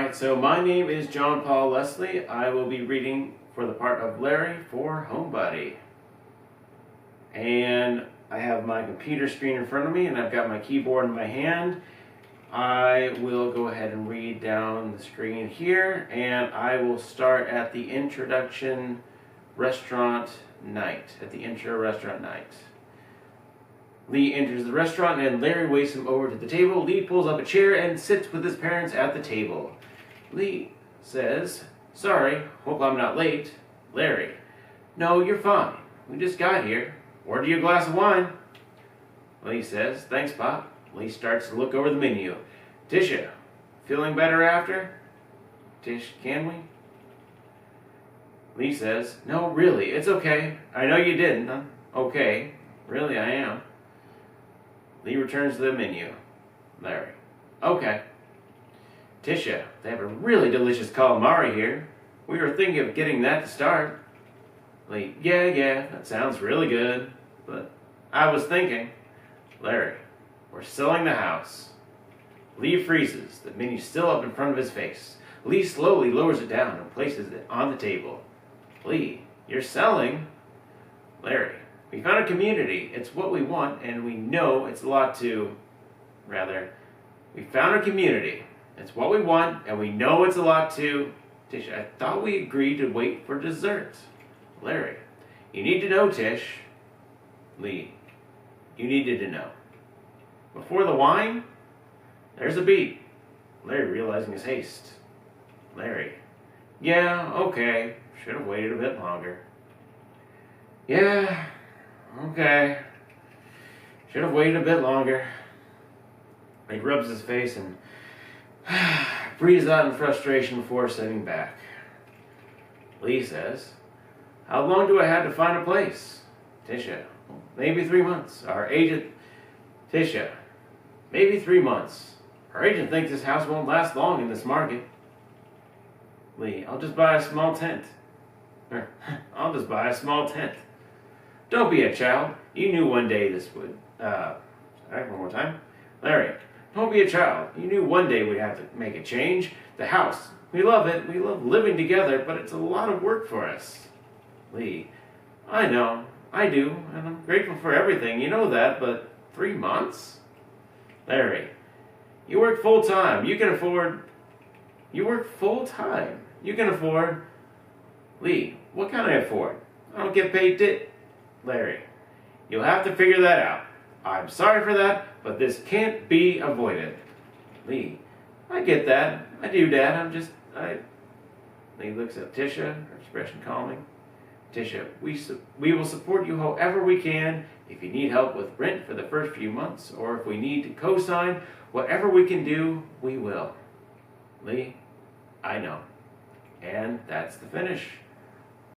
Alright, so my name is John Paul Leslie. I will be reading for the part of Larry for Homebody. And I have my computer screen in front of me and I've got my keyboard in my hand. I will go ahead and read down the screen here, and I will start at the introduction restaurant night. Lee enters the restaurant and Larry waits him over to the table. Lee pulls up a chair and sits with his parents at the table. Lee says, "Sorry, hope I'm not late." Larry, "No, you're fine. We just got here. Order you a glass of wine." Lee says, "Thanks, Pop." Lee starts to look over the menu. Tisha, feeling better after? Tish, can we? Lee says, "No, really, it's okay. I know you didn't. I'm okay. Really, I am." Lee returns to the menu. Larry, "Okay." Tisha, "They have a really delicious calamari here. We were thinking of getting that to start." Lee, yeah, that sounds really good. But I was thinking." Larry, "We're selling the house." Lee freezes, the menu still up in front of his face. Lee slowly lowers it down and places it on the table. Lee, "You're selling?" Larry, "We found a community. It's what we want, and we know it's a lot to... we found a community. It's what we want, and we know it's a lot to..." Tish, "I thought we agreed to wait for dessert." Larry, "You need to know, Tish." Lee, "You needed to know. Before the wine, there's a beat." Larry, realizing his haste. Larry, "Yeah, okay. Should have waited a bit longer." "Yeah, okay. Should have waited a bit longer." He rubs his face and breathes out in frustration before sitting back. Lee says, "How long do I have to find a place?" Tisha, "Maybe 3 months. Our agent..." Tisha, "Maybe 3 months. Our agent thinks this house won't last long in this market." Lee, "I'll just buy a small tent." "I'll just buy a small tent. Don't be a child. You knew one day this would..." Sorry, one more time. Larry, "Don't be a child. You knew one day we'd have to make a change. The house, we love it. We love living together, but it's a lot of work for us." Lee, "I know. I do. And I'm grateful for everything. You know that, but 3 months?" Larry, "You work full time. You can afford..." "You work full time. You can afford..." Lee, "What can I afford? I don't get paid Larry, "You'll have to figure that out. I'm sorry for that, but this can't be avoided." Lee, "I get that. I do, Dad. Lee looks at Tisha, her expression calming. Tisha, we will support you however we can. If you need help with rent for the first few months, or if we need to co-sign, whatever we can do, we will." Lee, "I know." And that's the finish.